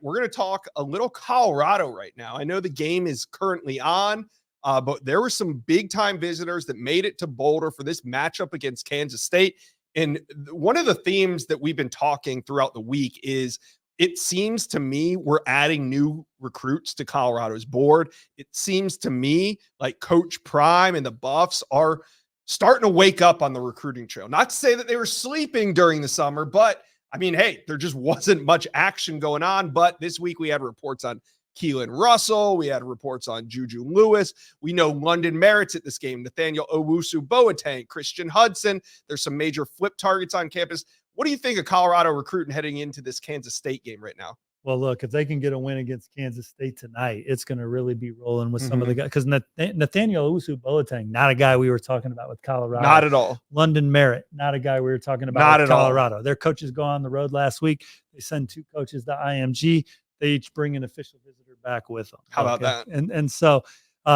we're going to talk a little Colorado right now. I know the game is currently on, but there were some big-time visitors that made it to Boulder for this matchup against Kansas State. And one of the themes that we've been talking throughout the week is it seems to me we're adding new recruits to Colorado's board. It seems to me like Coach Prime and the Buffs are starting to wake up on the recruiting trail. Not to say that they were sleeping during the summer, but I mean, hey, there just wasn't much action going on. But this week we had reports on Keelan Russell. We had reports on Juju Lewis. We know London Merritt's at this game, Nathaniel Owusu-Boateng, Christian Hudson. There's some major flip targets on campus. What do you think of Colorado recruiting heading into this Kansas State game right now? Well, look, if they can get a win against Kansas State tonight, it's going to really be rolling with some of the guys. Because Nathaniel Owusu-Boateng, not a guy we were talking about with Colorado. Not at all. London Merritt, not a guy we were talking about not with at Colorado. All. Their coaches go on the road last week. They send 2 coaches to IMG. They each bring an official visitor back with them. How about that? And so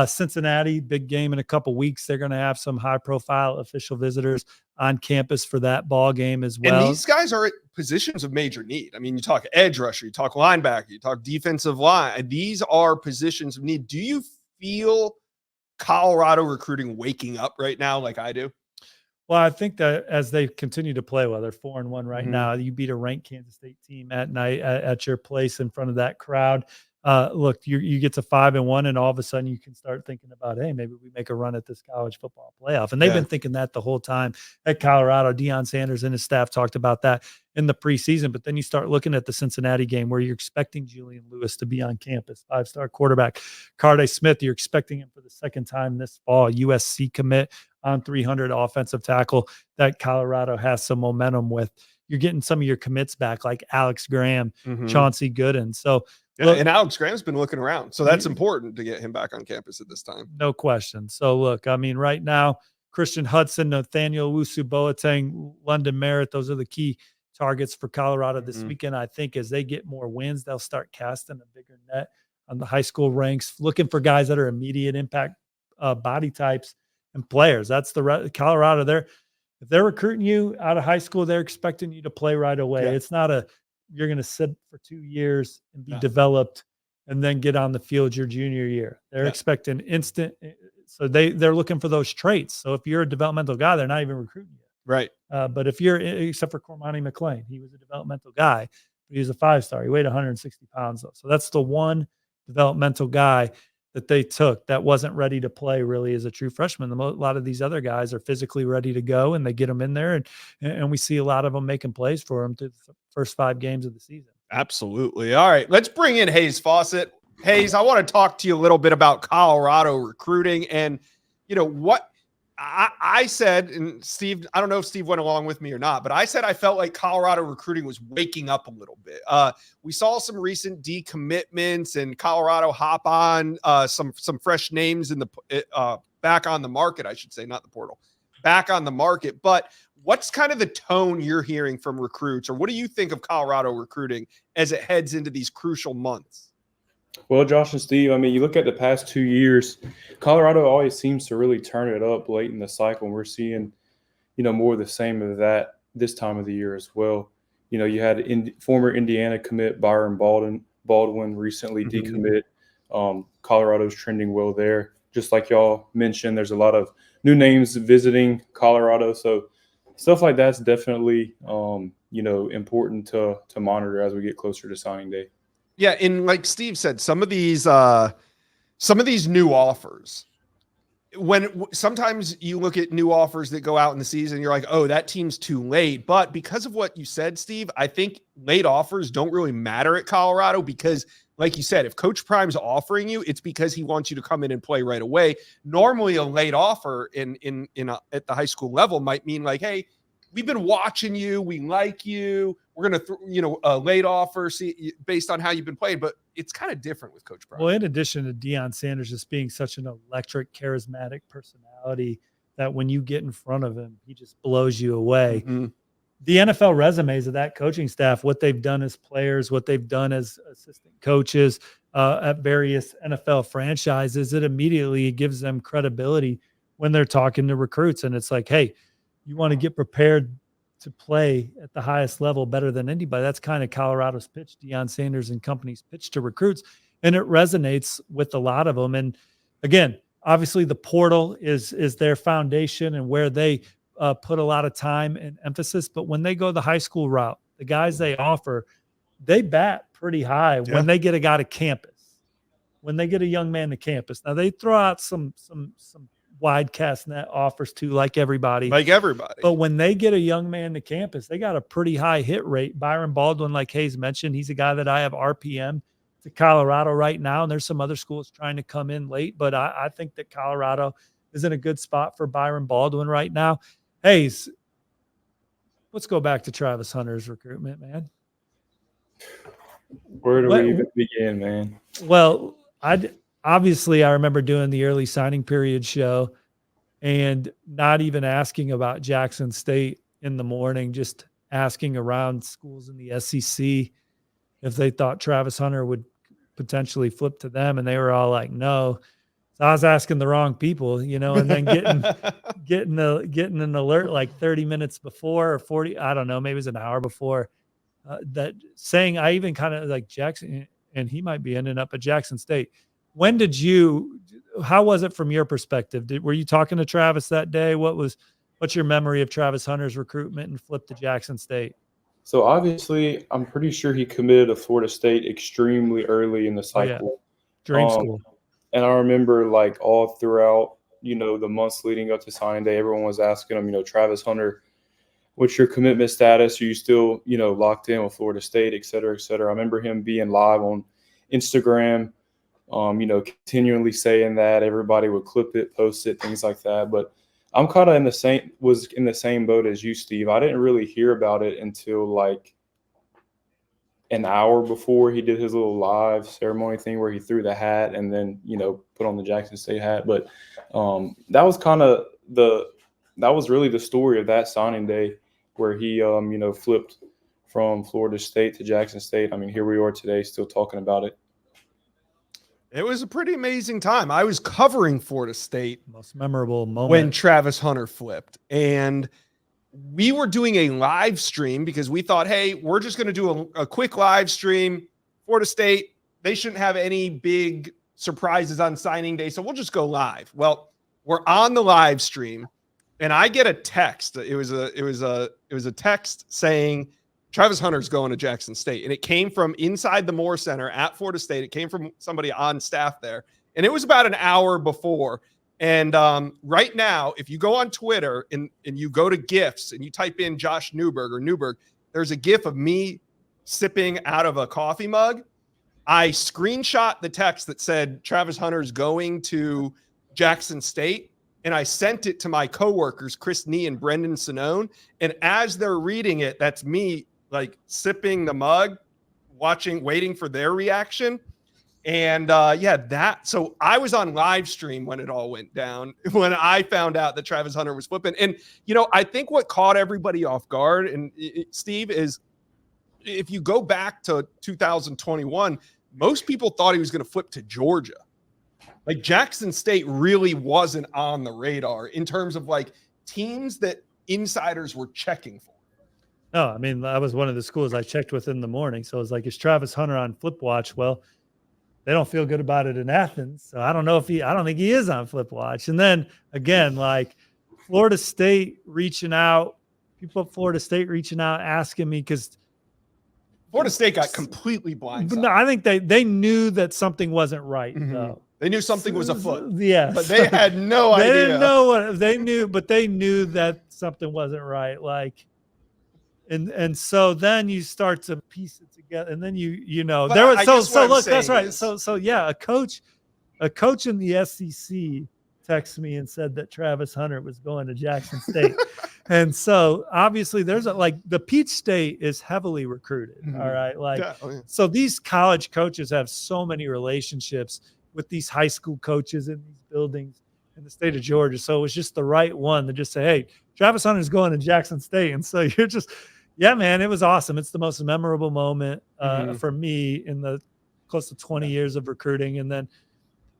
Cincinnati, big game in a couple weeks. They're going to have some high-profile official visitors on campus for that ball game as well. And these guys are at positions of major need. I mean, you talk edge rusher, you talk linebacker, you talk defensive line. These are positions of need. Do you feel Colorado recruiting waking up right now like I do? Well, I think that as they continue to play well, they're 4-1 right now. You beat a ranked Kansas State team at night at your place in front of that crowd. Look, you get to 5-1, and all of a sudden you can start thinking about, hey, maybe we make a run at this college football playoff. And they've been thinking that the whole time at Colorado. Deion Sanders and his staff talked about that in the preseason. But then you start looking at the Cincinnati game where you're expecting Julian Lewis to be on campus, 5-star quarterback. Carday Smith, you're expecting him for the second time this fall, USC commit on 300 offensive tackle that Colorado has some momentum with. You're getting some of your commits back like Alex Graham, Chauncey Gooden. So, look, and Alex Graham's been looking around. So that's important to get him back on campus at this time. No question. So, look, I mean, right now, Christian Hudson, Nathaniel Owusu-Boateng, London Merritt, those are the key targets for Colorado this weekend. I think as they get more wins, they'll start casting a bigger net on the high school ranks, looking for guys that are immediate impact body types and players. That's the Colorado. If they're recruiting you out of high school, they're expecting you to play right away. Yeah. It's not you're going to sit for 2 years and be developed and then get on the field your junior year. They're expecting instant. So they're looking for those traits. So if you're a developmental guy, they're not even recruiting you. Right. But if you're, except for Cormani McLean, he was a developmental guy. He was a 5-star. He weighed 160 pounds. Though. So that's the one developmental guy that they took that wasn't ready to play really as a true freshman. A lot of these other guys are physically ready to go, and they get them in there, and we see a lot of them making plays for them through the first 5 games of the season. Absolutely. All right, let's bring in Hayes Fawcett. Hayes, I want to talk to you a little bit about Colorado recruiting and, what I said, and Steve, I don't know if Steve went along with me or not, but I said I felt like Colorado recruiting was waking up a little bit. We saw some recent decommitments and Colorado hop on some fresh names in the back on the market, I should say, not the portal, back on the market. But what's kind of the tone you're hearing from recruits, or what do you think of Colorado recruiting as it heads into these crucial months? Well, Josh and Steve, I mean, you look at the past 2 years, Colorado always seems to really turn it up late in the cycle. And we're seeing, more of the same of that this time of the year as well. You had former Indiana commit Byron Baldwin recently decommit. Colorado's trending well there. Just like y'all mentioned, there's a lot of new names visiting Colorado. So stuff like that's definitely, important to monitor as we get closer to signing day. Yeah, and like Steve said, some of these new offers, when sometimes you look at new offers that go out in the season, you're like, oh, that team's too late. But because of what you said, Steve, I think late offers don't really matter at Colorado because, like you said, if Coach Prime's offering you, it's because he wants you to come in and play right away. Normally, a late offer at the high school level might mean like, hey, we've been watching you. We like you. We're going to, a late offer based on how you've been playing. But it's kind of different with Coach Prime. Well, in addition to Deion Sanders just being such an electric, charismatic personality that when you get in front of him, he just blows you away. The NFL resumes of that coaching staff, what they've done as players, what they've done as assistant coaches at various NFL franchises, it immediately gives them credibility when they're talking to recruits. And it's like, hey, you want to get prepared to play at the highest level better than anybody. That's kind of Colorado's pitch, Deion Sanders and company's pitch to recruits, and it resonates with a lot of them. And again, obviously the portal is their foundation and where they put a lot of time and emphasis. But when they go the high school route, the guys they offer, they bat pretty high when they get a guy to campus, when they get a young man to campus. Now they throw out some wide cast net offers too, like everybody. But when they get a young man to campus, they got a pretty high hit rate. Byron Baldwin, like Hayes mentioned, he's a guy that I have RPM to Colorado right now, and there's some other schools trying to come in late, but I think that Colorado is in a good spot for Byron Baldwin right now. Hayes, let's go back to Travis Hunter's recruitment, man. Where do we even begin, man? Well, obviously, I remember doing the early signing period show and not even asking about Jackson State in the morning, just asking around schools in the SEC if they thought Travis Hunter would potentially flip to them. And they were all like, no. So I was asking the wrong people, and then getting an alert like 30 minutes before or 40, I don't know, maybe it was an hour before that saying I even kind of like Jackson, and he might be ending up at Jackson State. How was it from your perspective? Were you talking to Travis that day? What's your memory of Travis Hunter's recruitment and flip to Jackson State? So obviously, I'm pretty sure he committed to Florida State extremely early in the cycle. Dream school. And I remember like all throughout, the months leading up to signing day, everyone was asking him, Travis Hunter, what's your commitment status? Are you still, locked in with Florida State, et cetera, et cetera? I remember him being live on Instagram, continually saying that. Everybody would clip it, post it, things like that. But I'm kind of in the same boat as you, Steve. I didn't really hear about it until like an hour before he did his little live ceremony thing where he threw the hat and then, put on the Jackson State hat. But that was really the story of that signing day where he, flipped from Florida State to Jackson State. I mean, here we are today still talking about it. It was a pretty amazing time. I was covering Florida State. Most memorable moment. When Travis Hunter flipped. And we were doing a live stream because we thought, hey, we're just going to do a quick live stream. Florida State, they shouldn't have any big surprises on signing day, so we'll just go live. Well, we're on the live stream, and I get a text. It was a text saying Travis Hunter's going to Jackson State, and it came from inside the Moore Center at Florida State. It came from somebody on staff there, and it was about an hour before. And right now, if you go on Twitter and you go to GIFs and you type in Josh Newberg, there's a GIF of me sipping out of a coffee mug. I screenshot the text that said Travis Hunter's going to Jackson State, and I sent it to my coworkers, Chris Nee and Brendan Sinone. And as they're reading it, that's me like sipping the mug, waiting for their reaction. And so I was on live stream when it all went down, when I found out that Travis Hunter was flipping. And, I think what caught everybody off guard, and Steve, is if you go back to 2021, most people thought he was going to flip to Georgia. Like Jackson State really wasn't on the radar in terms of like teams that insiders were checking for. No, I mean, that was one of the schools I checked with in the morning. So it was like, is Travis Hunter on Flip Watch? Well, they don't feel good about it in Athens. So I don't think he is on Flip Watch. And then again, like Florida State reaching out, people at Florida State reaching out, asking me, because Florida State got completely blindsided. No, I think they knew that something wasn't right, though. They knew something was afoot. Yes. But they had no idea. They didn't know what they knew, but they knew that something wasn't right. Like, and so then you start to piece it together, and then But there was look, that's right. Is, So yeah, a coach in the SEC texted me and said that Travis Hunter was going to Jackson State. And so obviously there's the Peach State is heavily recruited. Mm-hmm. All right. So these college coaches have so many relationships with these high school coaches in these buildings in the state of Georgia. So it was just the right one to just say, hey, Travis Hunter's going to Jackson State. And so you're just, yeah, man, it was awesome. It's the most memorable moment for me in the close to 20 years of recruiting. And then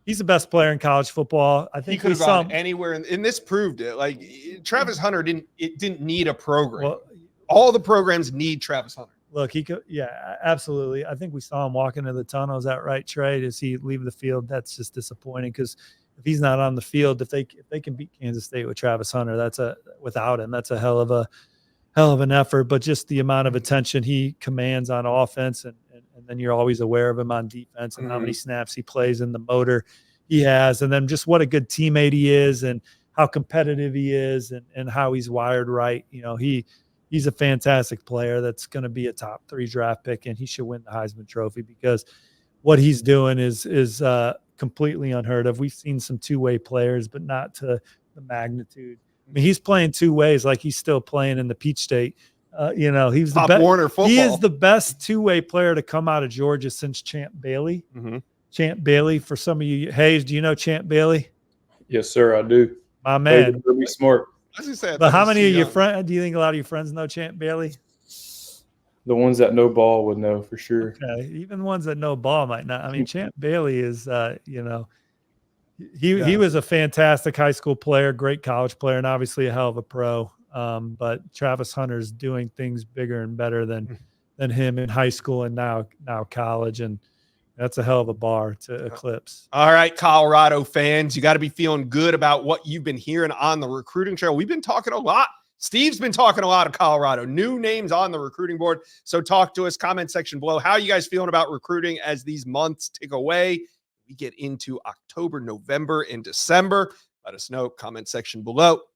he's the best player in college football. I think he could have gone anywhere, and this proved it. Like Travis Hunter didn't need a program. Well, All the programs need Travis Hunter. Look, he could, yeah, absolutely. I think we saw him walk into the tunnel. Is that right, Trey? Does he leave the field? That's just disappointing because if he's not on the field, if they can beat Kansas State with Travis Hunter, without him, that's a hell of an effort. But just the amount of attention he commands on offense, and then you're always aware of him on defense and how many snaps he plays and the motor he has, and then just what a good teammate he is and how competitive he is and how he's wired right. You know, he's a fantastic player that's going to be a top 3 draft pick, and he should win the Heisman Trophy because what he's doing is completely unheard of. We've seen some two-way players, but not to the magnitude. I mean, he's playing 2 ways like he's still playing in the Peach State. You know, he's the best. Warner football. He is the best 2-way player to come out of Georgia since Champ Bailey. Champ Bailey, for some of you, Hayes, do you know Champ Bailey? Yes, sir, I do. My man. Really smart. But how many of your friends, do you think a lot of your friends know Champ Bailey? The ones that know ball would know for sure. Okay. Even ones that know ball might not. I mean, Champ Bailey is, you know, he was a fantastic high school player, great college player, and obviously a hell of a pro. But Travis Hunter's doing things bigger and better than him in high school and now college, and that's a hell of a bar to eclipse. All right, Colorado fans, you got to be feeling good about what you've been hearing on the recruiting trail. We've been talking a lot. Steve's been talking a lot of Colorado, new names on the recruiting board. So talk to us, comment section below. How are you guys feeling about recruiting as these months tick away? We get into October, November, and December. Let us know, comment section below.